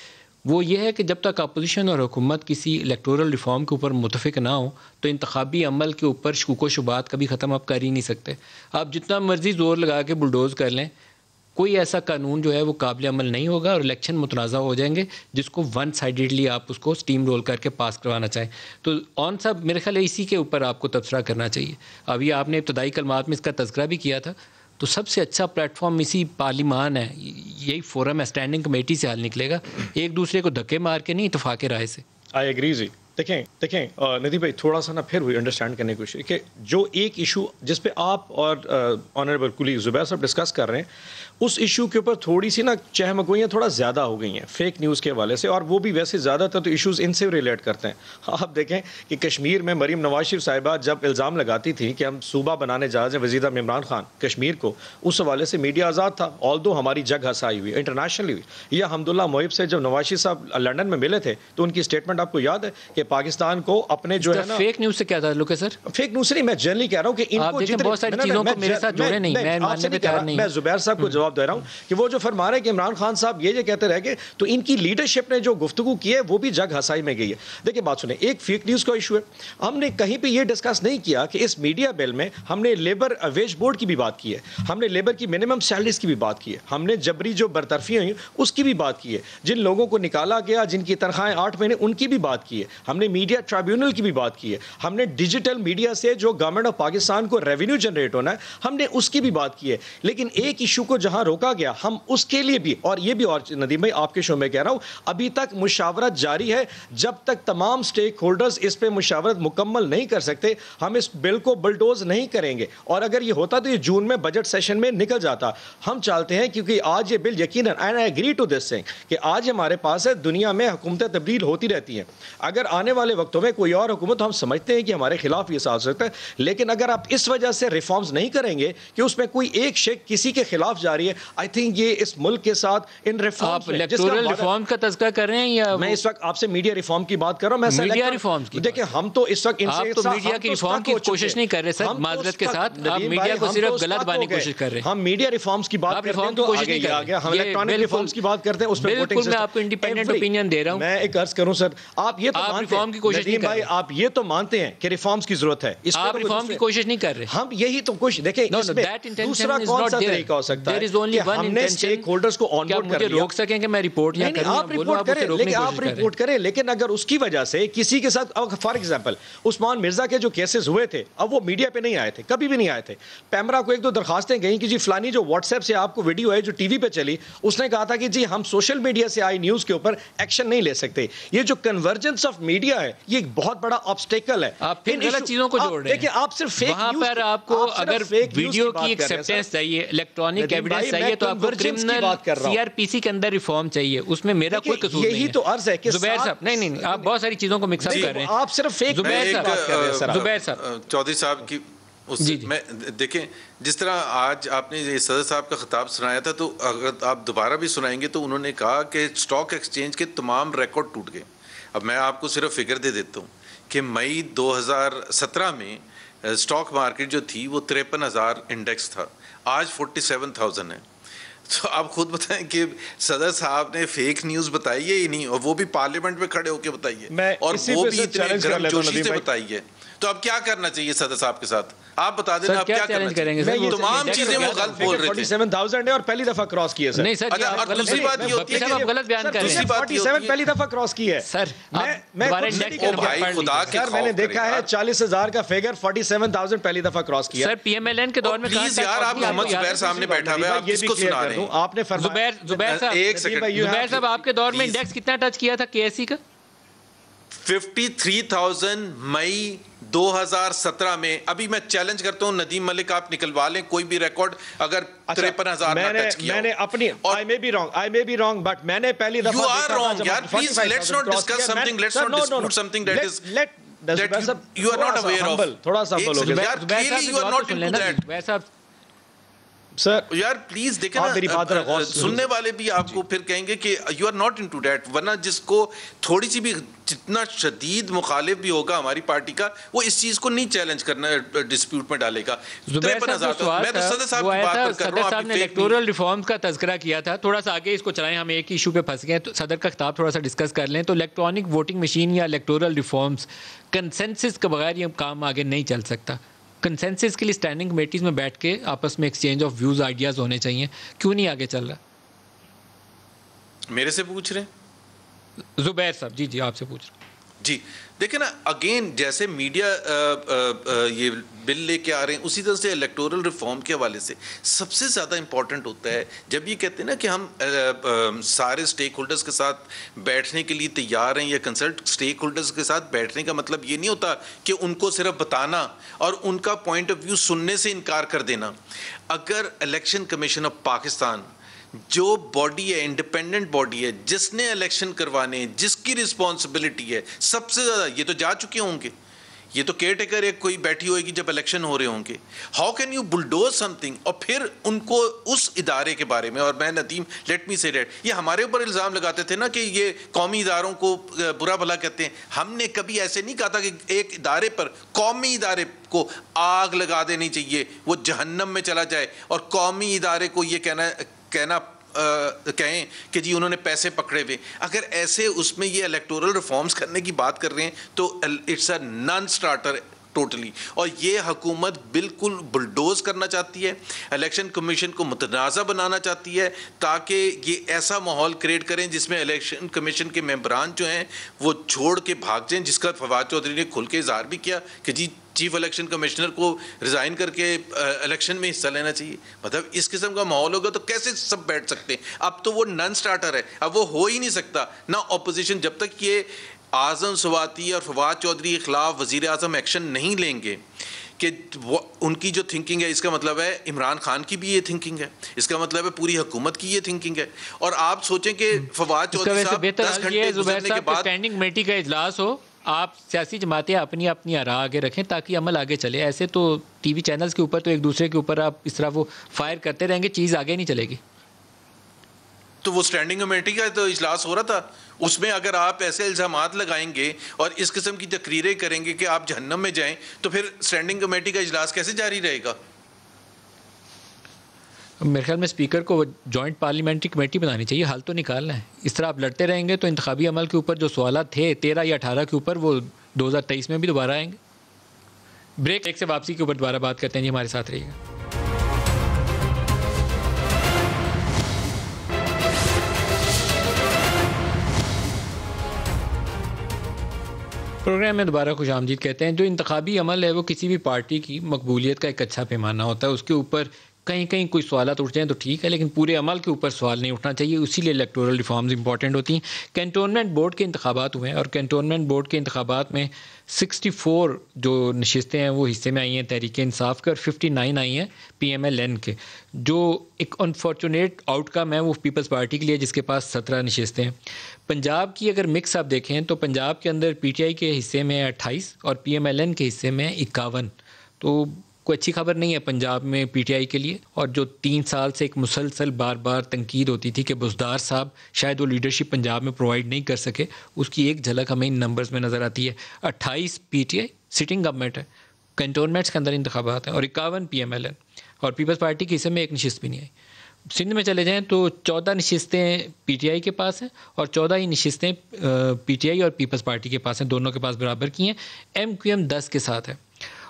वो ये है कि जब तक अपोजिशन और हुकूमत किसी इलेक्टोरल रिफॉर्म के ऊपर मुतफिक ना हो तो इंतखाबी अमल के ऊपर शकुको शुबात कभी ख़त्म आप कर ही नहीं सकते। आप जितना मर्जी ज़ोर लगा के बुलडोज़ कर लें, कोई ऐसा कानून जो है वो काबिल अमल नहीं होगा और इलेक्शन मुतनाज़ा हो जाएंगे जिसको वन साइडेडली आप उसको स्टीम रोल करके पास करवाना चाहें। तो ऑन साहब मेरे ख्याल इसी के ऊपर आपको तबसरा करना चाहिए। अभी आपने इब्तदाई कलमात में इसका तज़किरा भी किया था, तो सबसे अच्छा प्लेटफॉर्म इसी पार्लिमान है, यही फोरम है, स्टैंडिंग कमेटी से हल निकलेगा, एक दूसरे को धक्के मार के नहीं, इत्तेफाक राय से। आई एग्री जी। देखें नदीम भाई, थोड़ा सा ना फिर वही अंडरस्टैंड करने की कोशिश कि जो एक इशू जिस पे आप और ऑनरेबल कुली ज़ुबैर साहब डिस्कस कर रहे हैं, उस इशू के ऊपर थोड़ी सी ना चहमगोइयाँ थोड़ा ज़्यादा हो गई हैं फेक न्यूज़ के हवाले से, और वो भी वैसे ज़्यादातर तो इशूज़ इनसे रिलेट करते हैं। आप देखें कि कश्मीर में मरीम नवाज शरीफ साहिबा जब इल्ज़ाम लगाती थी कि हम सूबा बनाने जा रहे हैं वज़ीर आज़म इमरान खान कश्मीर को, उस हवाले से मीडिया आज़ाद था, ऑल्दो हमारी जग हसाई हुई इंटरनेशनली हुई। या हमदुल्ला मोहिब से जब नवाज शरीफ साहब लंदन में मिले थे तो उनकी स्टेटमेंट आपको याद है कि पाकिस्तान को अपने जो है ना, फेक न्यूज़ से क्या ताल्लुक है सर? फेक न्यूज़ नहीं, मैं जनरली कह रहा हूँ कि इनको बहुत सारी चीज़ों को मेरे साथ जोड़े नहीं, मैं मानने पे तैयार नहीं। मैं ज़ुबैर साहब को जवाब दे रहा हूँ कि वो जो फरमा रहे कि इमरान खान साहब ये कहते रह गए, तो इनकी लीडरशिप ने जो गुफ्तगू की है वो भी जग हसाई में गई है। देखिए बात सुने, एक फेक न्यूज़ का इशू है, हमने कहीं पे ये डिस्कस नहीं किया कि इस मीडिया बिल में हमने लेबर वेज बोर्ड की भी बात की है, हमने लेबर की मिनिमम सैलरीज की भी बात की है, हमने जबरी जो बरतरफी हुई उसकी भी बात की है, जिन लोगों को निकाला गया जिनकी तनख्वाहें 8 महीने उनकी भी बात की है, हमने मीडिया ट्राइब्यूनल की भी बात की है, हमने डिजिटल मीडिया से जो गवर्नमेंट ऑफ पाकिस्तान को रेवेन्यू जनरेट होना है हमने उसकी भी बात की है। लेकिन एक इशू को जहां रोका गया हम उसके लिए भी, और ये भी, और नदीम भाई आपके शो में कह रहा हूं, अभी तक मुशावरत जारी है, जब तक तमाम स्टेक होल्डर्स इस पे मुशावरत मुकम्मल नहीं कर सकते हम इस बिल को बुलडोज नहीं करेंगे। और अगर ये होता तो ये जून में बजट सेशन में निकल जाता। हम चाहते हैं क्योंकि आज ये बिल यकीनन, and I agree to this thing, कि आज हमारे पास है, दुनिया में हुकूमतें तब्दील होती रहती हैं, अगर आने वाले वक्तों में कोई और हुकूमत, हम समझते हैं कि हमारे खिलाफ ये साथ सकता है, लेकिन अगर आप इस वजह से रिफॉर्म्स नहीं करेंगे कि उसमें कोई एक शेख किसी के खिलाफ जा रही है, आई थिंक ये इस मुल्क के साथ इन आप इलेक्टोरल रिफॉर्म का तज़किरा कर रहे हैं या मैं इस वक्त आपसे मीडिया रिफॉर्म की बात कर रहा हूं? मैं मीडिया रिफॉर्म्स की, देखिए हम तो इस वक्त आप तो मीडिया की रिफॉर्म की कोशिश नहीं कर रहे सर, माजरत के साथ आप मीडिया को सिर्फ गलत बनाने की कोशिश कर रहे हैं। हम मीडिया रिफॉर्म्स की बात करते हैं तो आगे आ गया, हम इलेक्ट्रॉनिक रिफॉर्म्स की बात करते हैं, उसमें बिल्कुल मैं आपको इंडिपेंडेंट ओपिनियन दे रहा हूं। मैं एक अर्ज करूं सर, आप ये तो मानते हैं रिफॉर्म की कोशिश नहीं कर रहे, आप ये तो मानते हैं कि रिफॉर्म्स की जरूरत है, आप रिफॉर्म की कोशिश नहीं कर रहे, हम यही तो कुछ देखें, इसमें दूसरा कौन सा तरीका हो सकता है कि हमने स्टेक होल्डर्स को ऑनबोर्ड कर लिया, रोक सकें कि मैं रिपोर्ट या करूं? आप रिपोर्ट करें, लेकिन आप रिपोर्ट करें, लेकिन अगर उसकी वजह से किसी के साथ, फॉर एग्जांपल उस्मान मिर्जा के जो केसेस हुए थे, अब वो मीडिया पे नहीं आए थे, कभी भी नहीं आए थे, पैमरा को एक दो दरखास्तें गई कि जी फलानी जो व्हाट्सएप से आपको वीडियो है जो टीवी पे चली, उसने कहा था कि जी हम सोशल मीडिया से आई न्यूज के ऊपर एक्शन नहीं ले सकते। ये जो कन्वर्जेंस ऑफ मीडिया है ये एक बहुत बड़ा ऑब्स्टेकल है। आप फिर गलत चीजों को जोड़ रहे हैं। देखिए आप सिर्फ फेक वहां पर आपको अगर वीडियो की एक्सेप्टेंस चाहिए, इलेक्ट्रॉनिक एविडेंस चाहिए, तो आपको क्रिमिनल सीआरपीसी के अंदर रिफॉर्म चाहिए, उसमें मेरा कोई कसूर नहीं है। यही तो अर्ज है कि जुबैर साहब, नहीं आप बहुत सारी चीजों को मिक्सअप कर रहे हैं। आप सिर्फ फेक जुबैर साहब, चौधरी साहब की मैं देखें, जिस तरह आज आपने ये सदर साहब का खिताब सुनाया था, तो अगर आप दोबारा भी सुनाएंगे तो उन्होंने कहा कि स्टॉक एक्सचेंज के तमाम रिकॉर्ड टूट गए। अब मैं आपको सिर्फ फिगर दे देता हूँ कि मई 2017 में स्टॉक मार्केट जो थी वो 53,000 इंडेक्स था, आज 47,000 है। तो आप खुद बताएं कि सदर साहब ने फेक न्यूज़ बताई है ही नहीं, और वो भी पार्लियामेंट में खड़े होकर बताई है, और वो भी इतने गर्मजोशी से बताई है। तो अब क्या करना चाहिए सदर साहब के साथ, आप बता देना आप क्या करना करेंगे? चाहिए? तमाम चीजें वो गलत बोल रहे थे। 47,000 है और पहली दफा क्रॉस किया सर। नहीं सर, और दूसरी बात ये होती है कि आप गलत बयान कर रहे हैं। 47 पहली दफा क्रॉस की है सर। मैं मैंने देखा है 40,000 का फिगर 47,000 पहली दफा क्रॉस किया सर। पीएमएलएन के दौर में प्लीज यार, आप मोहम्मद जुबैर सामने बैठा हुआ है, आप किसको सुना रहे हैं? आपने जुबैर साहब आपके दौर में इंडेक्स कितना टच किया था केएससी का? 53,000 मई 2017 में। अभी मैं चैलेंज करता हूं नदीम मलिक, आप निकलवा लें कोई भी रिकॉर्ड अगर 53,000 ना टच किया। मैंने अपनी I may be wrong but मैंने पहली दफा You are wrong यार, please let's not discuss something, let's not dispute something that is that you are not aware of। थोड़ा सा बोलोगे यार, clearly you are not into that sir यार, please देखें ना, सुनने वाले भी आपको फिर कहेंगे कि you are not into that, वरना जिसको थोड़ी सी भी जितना शदीद मुखालिफ भी होगा हमारी पार्टी का, वो इस चीज को नहीं चैलेंज करना, डिस्प्यूट में डालेगा। मैं तो सदर साहब की बात कर रहा हूं, आपने इलेक्टोरल रिफॉर्म्स का तज़किरा किया था, थोड़ा सा आगे इसको चलाएं, हम एक इशू पे फंस गए, तो सदर का खिताब थोड़ा सा डिस्कस कर लें। तो इलेक्ट्रॉनिक वोटिंग मशीन या इलेक्टोरल रिफॉर्म्स कंसेंसस के बगैर ये काम आगे नहीं चल सकता। कंसेंसस के लिए स्टैंडिंग कमेटीज में बैठ के आपस में एक्सचेंज ऑफ व्यूज आइडियाज होने चाहिए, क्यों नहीं आगे चल रहा? मेरे से पूछ रहे हैं? जुबैर साहब जी आपसे पूछ रहे हैं। जी देखिए ना, अगेन जैसे मीडिया ये बिल लेके आ रहे हैं, उसी तरह से इलेक्टोरल रिफॉर्म के हवाले से सबसे ज़्यादा इंपॉर्टेंट होता है जब ये कहते हैं ना कि हम सारे स्टेक होल्डर्स के साथ बैठने के लिए तैयार हैं, या कंसल्ट स्टेक होल्डर्स के साथ बैठने का मतलब ये नहीं होता कि उनको सिर्फ बताना और उनका पॉइंट ऑफ व्यू सुनने से इनकार कर देना। अगर इलेक्शन कमीशन ऑफ पाकिस्तान जो बॉडी है, इंडिपेंडेंट बॉडी है, जिसने इलेक्शन करवाने, जिसकी रिस्पॉन्सिबिलिटी है सबसे ज़्यादा, ये तो जा चुके होंगे, ये तो केयर टेकर एक कोई बैठी होगी जब इलेक्शन हो रहे होंगे। How can you bulldoze something और फिर उनको उस इदारे के बारे में, और मैं नदीम लेट मी से डेट, ये हमारे ऊपर इल्ज़ाम लगाते थे ना कि ये कौमी इदारों को बुरा भला कहते हैं। हमने कभी ऐसे नहीं कहा था कि एक इदारे पर, कौमी इदारे को आग लगा देनी चाहिए, वो जहन्नम में चला जाए, और कौमी इदारे को ये कहें कि जी उन्होंने पैसे पकड़े हुए। अगर ऐसे उसमें ये इलेक्टोरल रिफॉर्म्स करने की बात कर रहे हैं तो it's a non starter totally. और ये हुकूमत बिल्कुल बुलडोज करना चाहती है, इलेक्शन कमीशन को मुतनाज़ा बनाना चाहती है, ताकि ये ऐसा माहौल क्रिएट करें जिसमें इलेक्शन कमीशन के मेंबरान जो हैं वो छोड़ के भाग जाएं, जिसका फवाद चौधरी ने खुल के इज़हार भी किया कि जी चीफ इलेक्शन कमिश्नर को रिज़ाइन करके इलेक्शन में हिस्सा लेना चाहिए। मतलब इस किस्म का माहौल होगा तो कैसे सब बैठ सकते हैं? अब तो वो नॉन स्टार्टर है, अब वो हो ही नहीं सकता ना ऑपोजिशन। जब तक ये आज़म स्वाति और फवाद चौधरी के खिलाफ वज़ीर आज़म एक्शन नहीं लेंगे कि उनकी जो थिंकिंग है, इसका मतलब है इमरान खान की भी ये थिंकिंग है, इसका मतलब है पूरी हुकूमत की ये थिंकिंग है। और आप सोचें कि फवाद चौधरी साहब 10 घंटे गुजरने के बाद स्टैंडिंग कमेटी का इजलास हो, आप सियासी जमातें अपनी अपनी आरा आगे रखें ताकि अमल आगे चले। ऐसे तो टीवी चैनल्स के ऊपर तो एक दूसरे के ऊपर आप इस तरह वो फायर करते रहेंगे, चीज़ आगे नहीं चलेगी। तो वो स्टैंडिंग कमेटी का तो इजलास हो रहा था, उसमें अगर आप ऐसे इल्ज़ामात लगाएंगे और इस किस्म की तकरीरें करेंगे कि आप जहन्नम में जाएं, तो फिर स्टैंडिंग कमेटी का इजलास कैसे जारी रहेगा? मेरे ख्याल में स्पीकर को जॉइंट पार्लियामेंट्री कमेटी बनानी चाहिए, हल तो निकालना है। इस तरह आप लड़ते रहेंगे तो इंतखाबी अमल के ऊपर जो सवाल थे 13 या 18 के ऊपर, वो 2023 में भी दोबारा आएंगे। ब्रेक से वापसी के ऊपर दोबारा बात करते हैं जी, हमारे साथ रहिएगा। प्रोग्राम में दोबारा खुशामदीद कहते हैं। जो इंतखाबी अमल है वो किसी भी पार्टी की मकबूलियत का एक अच्छा पैमाना होता है। उसके ऊपर कहीं कहीं कोई सवाल उठ जाएँ तो ठीक है, लेकिन पूरे अमल के ऊपर सवाल नहीं उठना चाहिए। इसीलिए इलेक्टोरल रिफॉर्म्स इंपॉर्टेंट होती हैं। कैंटोनमेंट बोर्ड के इंतखाबात हुए हैं और कैंटोनमेंट बोर्ड के इंतखाबात में 64 जो नशिस्तें हैं वो हिस्से में आई हैं तहरीक इंसाफ के, और 59 आई हैं PMLN के। जो एक अनफॉर्चुनेट आउटकम है वो पीपल्स पार्टी के लिए, जिसके पास 17 नशिस्तें हैं। पंजाब की अगर मिक्स आप देखें तो पंजाब के अंदर PTI के हिस्से में 28 और PMLN के हिस्से में 51। तो कोई अच्छी खबर नहीं है पंजाब में PTI के लिए। और जो 3 साल से एक मुसलसल बार बार तनकीद होती थी कि बुज़दार साहब शायद वो लीडरशिप पंजाब में प्रोवाइड नहीं कर सके, उसकी एक झलक हमें इन नंबर्स में नज़र आती है। 28 PTI सिटिंग गवर्नमेंट है, कैंटोनमेंट्स के अंदर इंतखाबात हैं, और 51 PMLN, और पीपल्स पार्टी के हिस्से में एक नशिस्त भी नहीं आई। सिंध में चले जाएं तो 14 नशिस्तें पीटीआई के पास हैं और 14 ही नशिस्तें पीटीआई और पीपल्स पार्टी के पास हैं, दोनों के पास बराबर की हैं। एमक्यूएम 10 के साथ है।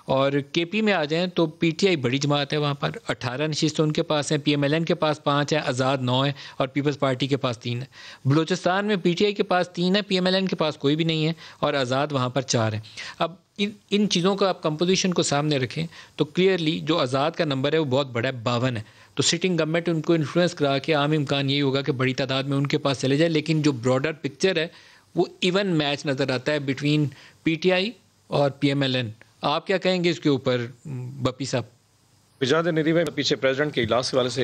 और केपी में आ जाएं तो पीटीआई बड़ी जमात है, वहाँ पर 18 नशिस्तें उनके पास हैं, पीएमएलएन के पास 5 है, आज़ाद 9 है और पीपल्स पार्टी के पास 3 है। बलूचिस्तान में पीटीआई के पास 3 है, पीएमएलएन के पास कोई भी नहीं है और आज़ाद वहाँ पर 4 है। अब इन चीज़ों का आप कंपोजिशन को सामने रखें तो क्लियरली जो आज़ाद का नंबर है वो बहुत बड़ा है, 52 है। तो सिटिंग गवर्नमेंट उनको इन्फ्लुएंस करा के आम इम्कान यही होगा कि बड़ी तादाद में उनके पास चले जाए, लेकिन जो ब्रॉडर पिक्चर है वो इवन मैच नज़र आता है बिटवीन पीटीआई और पीएमएलएन। आप क्या कहेंगे इसके ऊपर बप्पी साहब? इजाज़त निधि में पीछे प्रेसिडेंट के इजलास के वाले से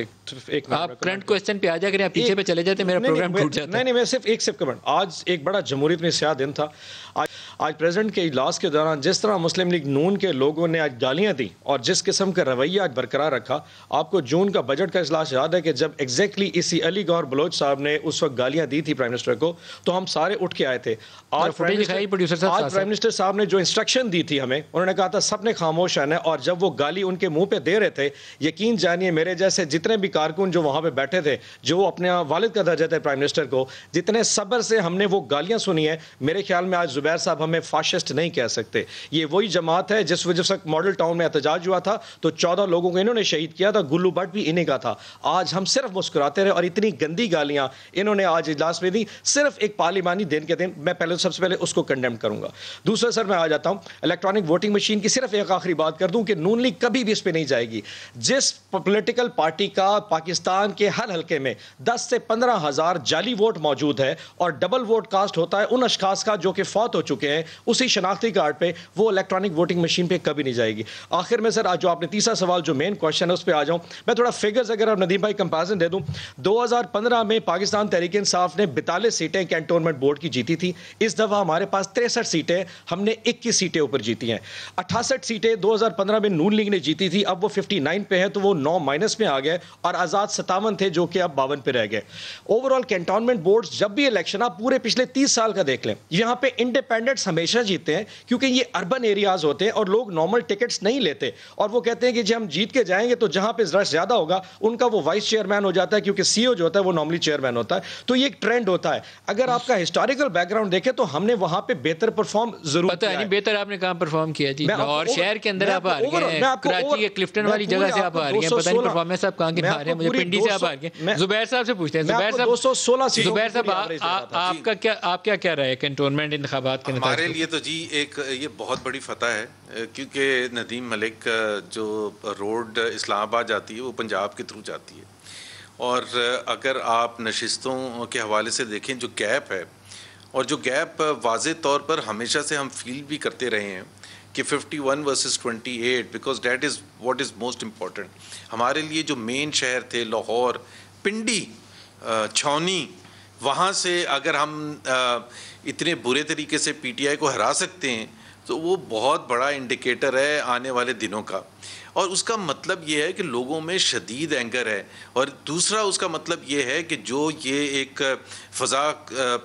एक आप करंट क्वेश्चन पे आ जाए, अगर आप पीछे पे चले जाते मेरा प्रोग्राम टूट जाता। नहीं, मैं सिर्फ एक कमेंट। आज एक बड़ा जमहूरियत में स्याह दिन था। आज प्रेसिडेंट के इजलास के दौरान जिस तरह मुस्लिम लीग नून के लोगों ने आज गालियां दी और जिस किस्म का रवैया आज बरकरार रखा, आपको जून का बजट का इजलास याद है कि जब एग्जैक्टली इसी अली गौर बलोच साहब ने उस वक्त गालियां दी थी प्राइम मिनिस्टर को, तो हम सारे उठ के आए थे। आज प्राइम मिनिस्टर साहब ने जो इंस्ट्रक्शन दी थी हमें, उन्होंने कहा था सबने खामोश रहना है, और जब वो गाली उनके मुंह पे दे रहे थे, यकीन जानिए मेरे जैसे जितने भी कारकुन जो वहां पे बैठे थे, जो अपने वालिद का दर्जा थे प्राइम मिनिस्टर को, जितने सब्र से हमने वो गालियां सुनी है, मेरे ख्याल में आज जुबैर साहब हमें फाशिस्ट नहीं कह सकते। ये वही जमात है जिस वजह से मॉडल टाउन में एहतजाज हुआ था तो 14 लोगों को इन्होंने शहीद किया था, गुल्लू भट्ट भी इन्हीं का था। आज हम सिर्फ मुस्कुराते रहे और इतनी गंदी गालियां इन्होंने आज इजलास में दी, सिर्फ एक पार्लिमानी दिन के दिन। मैं पहले सबसे पहले उसको कंडेम करूंगा। दूसरा सर मैं आ जाता हूं इलेक्ट्रॉनिक वोटिंग मशीन की, सिर्फ एक आखिरी बात कर दूं कि नून लीग कभी भी इस पर नहीं जाएगी। जिस पॉलिटिकल पार्टी का पाकिस्तान के हर हल्के में 10 से 15 हजार जाली वोट मौजूद है और डबल वोट कास्ट होता है उन अशखास का जो कि फौत हो चुके हैं उसी शनाख्ती कार्ड पे, वो इलेक्ट्रॉनिक वोटिंग मशीन पे कभी नहीं जाएगी। आखिर में सर आज जो आपने तीसरा सवाल जो मेन क्वेश्चन है उस पर आ जाऊं, मैं थोड़ा फिगर्स अगर आप नदीम भाई कंपैरिजन दे दूं। 2015 में पाकिस्तान तहरीक इंसाफ ने 42 सीटें कैंटोनमेंट बोर्ड की जीती थी। इस दफा हमारे पास 63 सीटें, हमने 21 सीटें ऊपर जीती हैं। 68 सीटें 2015 में नून लीग ने जीती थी, अब वो 59 पे है तो वो 9 माइनस में आ गए, और आजाद 57 थे जो कि अब 52 पे रह गए। ओवरऑल कैंटोनमेंट बोर्ड जब भी इलेक्शन आप पूरे पिछले 30 साल का देख लें, यहां पे इंडिपेंडेंट्स हमेशा जीते हैं क्योंकि ये अर्बन एरियाज होते हैं और लोग नॉर्मल टिकट्स नहीं लेते, और वो कहते हैं कि जब हम जीत के जाएंगे तो जहां पे रश ज्यादा होगा उनका वो वाइस चेयरमैन हो जाता है, क्योंकि सीईओ जो होता है वो नॉर्मली चेयरमैन होता है। तो ये एक ट्रेंड होता है। अगर आपका हिस्टोरिकल बैकग्राउंड देखें तो हमने वहां पे बेहतर परफॉर्म जरूर पता नहीं बेहतर आपने कहां परफॉर्म किया जी, और शहर के अंदर आप आ रहे हैं, कराची के क्लिफ्टन वाली जगह से आप आ रहे हैं, पता नहीं परफॉर्मेंस आप कहां के आ रहे हैं, मुझे पिंडी से आप आ रहे हैं। जुबैर साहब से पूछते हैं, जुबैर साहब 216 जुबैर साहब आपका क्या राय है कैंटोनमेंट इंतखाबात के? हमारे लिए तो जी एक ये बहुत बड़ी फतह है, क्योंकि नदीम मलिक जो रोड इस्लामाबाद जाती है वो पंजाब के थ्रू जाती है, और अगर आप नशिस्तों के हवाले से देखें जो गैप है, और जो गैप वाज़े तौर पर हमेशा से हम फील भी करते रहे हैं कि 51 versus 28, because that is what is most important. हमारे लिए जो मेन शहर थे लाहौर, पिंडी, छौनी, वहाँ से अगर हम इतने बुरे तरीके से पीटीआई को हरा सकते हैं तो वो बहुत बड़ा इंडिकेटर है आने वाले दिनों का, और उसका मतलब ये है कि लोगों में शदीद एंगर है, और दूसरा उसका मतलब ये है कि जो ये एक फ़ज़ा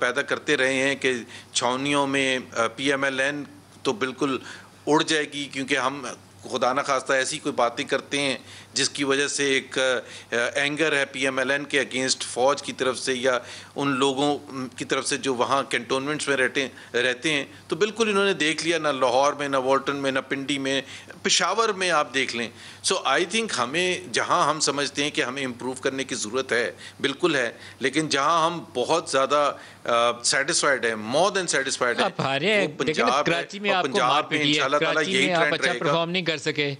पैदा करते रहे हैं कि छावनियों में पीएमएलएन तो बिल्कुल उड़ जाएगी, क्योंकि हम खुदा न खास्ता ऐसी कोई बातें करते हैं जिसकी वजह से एक एंगर है पीएमएलएन के अगेंस्ट फ़ौज की तरफ से या उन लोगों की तरफ से जो वहाँ कैंटोनमेंट्स में रहते हैं। तो बिल्कुल इन्होंने देख लिया, ना लाहौर में, ना वॉल्टन में, ना पिंडी में, पेशावर में आप देख लें। सो आई थिंक हमें जहाँ हम समझते हैं कि हमें इम्प्रूव करने की ज़रूरत है, बिल्कुल है, लेकिन जहाँ हम बहुत ज़्यादा सेटिस्फाइड है, मोर देन सेटिस्फाइड है, पंजाब में इंशाल्लाह ताला यही ट्रेंड अच्छा परफॉर्म नहीं कर सके,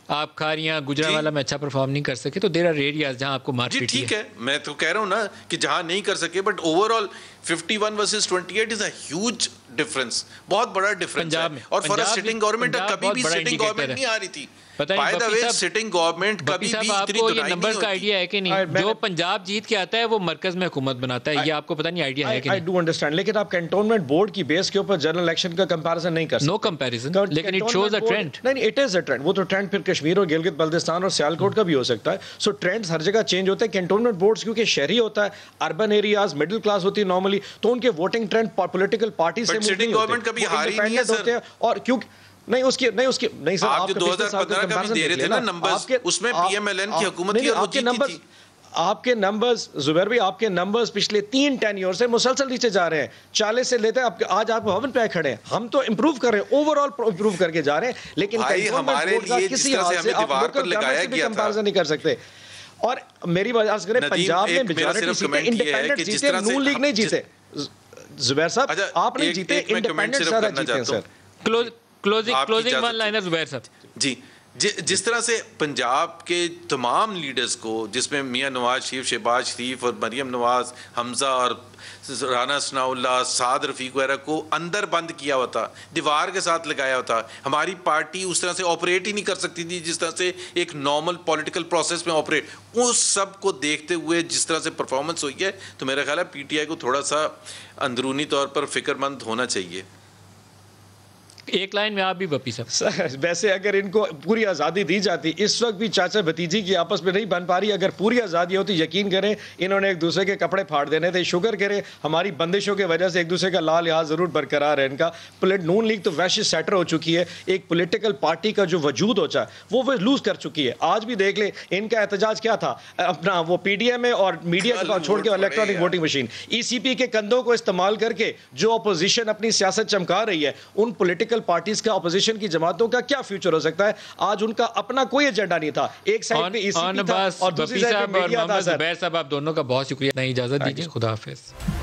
आप खारियां गुजरांवाला में अच्छा परफॉर्म नहीं कर सके, तो देयर आर एरियाज जहां आपको मार पीटी ठीक है। मैं तो कह रहा हूं ना कि जहां नहीं कर सके, but overall 51 versus 28 is a huge difference, बहुत बड़ा डिफरेंस है। और फॉर अ सिटिंग गवर्नमेंट कभी भी सिटिंग गवर्नमेंट नहीं आ रही थी। By the way sitting government कभी भी इतनी ये नंबर्स का आइडिया है कि नहीं? जो पंजाब जीत के आता है वो मरकज में हुकूमत बनाता है, ये आपको पता नहीं आइडिया है कि नहीं? आई डू अंडरस्टैंड, लेकिन आप कैंटोनमेंट बोर्ड की बेस के ऊपर जनरल इलेक्शन का कंपैरिजन नहीं कर सकते। नो कंपैरिजन, लेकिन इट शोज अ ट्रेंड। नहीं, इट इज अ ट्रेंड। वो तो ट्रेंड फिर कश्मीर और गिलगित बल्तिस्तान और सियालकोट का भी हो सकता है। सो ट्रेंड्स हर जगह चेंज होते हैं। कैंटोनमेंट बोर्ड्स क्योंकि शहरी होता है, अर्बन एरियाज मिडिल क्लास होती है नॉर्मली, तो उनके वोटिंग ट्रेंड पॉलिटिकल पार्टी से सिटिंग गवर्नमेंट कभी हारी नहीं है सर। और क्योंकि नहीं सर, आप जो 2015 का भी दे रहे थे ना नंबर्स, उसमें पीएमएलएन की हुकूमत थी और वो जीती थी। आपके नंबर्स जुबैर भाई, आपके नंबर्स पिछले 3 टेन्योर से मुसलसल नीचे जा रहे हैं। 40 से लेते हैं आज आप 52 पे खड़े हैं। हम तो इंप्रूव कर रहे हैं, ओवरऑल इंप्रूव करके जा रहे हैं, लेकिन हमारे लिए किसी हाल से आप लोकल लगाया गया कंपैरिजन नहीं कर सकते। और मेरी बात करें, पंजाब में मेजॉरिटी सीटें इंडिपेंडेंट जीते, नून लीग नहीं जीते। जुबैर साहब आप नहीं जीते, इंडिपेंडेंट ज्यादा जीते हैं sir. Closing one liner Zubair साहब जी। जिस तरह से पंजाब के तमाम लीडर्स को, जिसमें मियां नवाज शरीफ, शहबाज शरीफ और मरियम नवाज, हमजा और राना सनाउल्लाह, साद रफ़ीक वगैरह को अंदर बंद किया हुआ था, दीवार के साथ लगाया हुआ था। हमारी पार्टी उस तरह से ऑपरेट ही नहीं कर सकती थी जिस तरह से एक नॉर्मल पॉलिटिकल प्रोसेस में ऑपरेट। उस सब को देखते हुए जिस तरह से परफॉर्मेंस हुई है, तो मेरा ख्याल है पीटीआई को थोड़ा सा अंदरूनी तौर पर फिक्रमंद होना चाहिए। एक लाइन में आप भी बपी साहब। वैसे अगर इनको पूरी आज़ादी दी जाती, इस वक्त भी चाचा भतीजी की आपस में नहीं बन पा रही। अगर पूरी आज़ादी होती, यकीन करें इन्होंने एक दूसरे के कपड़े फाड़ देने थे। शुक्र करें हमारी बंदिशों की वजह से एक दूसरे का लाल लिहाज ज़रूर बरकरार है इनका। नून लीग तो वैसे सेटर हो चुकी है, एक पॉलिटिकल पार्टी का जो वजूद होता है वो लूज कर चुकी है। आज भी देख ले इनका एहतजाज क्या था, अपना वो पीडीएम में और मीडिया को छोड़ के इलेक्ट्रॉनिक वोटिंग मशीन, ईसीपी के कंधों को इस्तेमाल करके जो अपोजिशन अपनी सियासत चमका रही है, उन पॉलिटिकल पार्टीज का, अपोजिशन की जमातों का क्या फ्यूचर हो सकता है। आज उनका अपना कोई एजेंडा नहीं था, एक साइड पे ईसीपी था और दूसरी साइड पे मीडिया था। साहब आप दोनों का बहुत शुक्रिया, नहीं इजाजत दीजिए, खुदा हाफिज।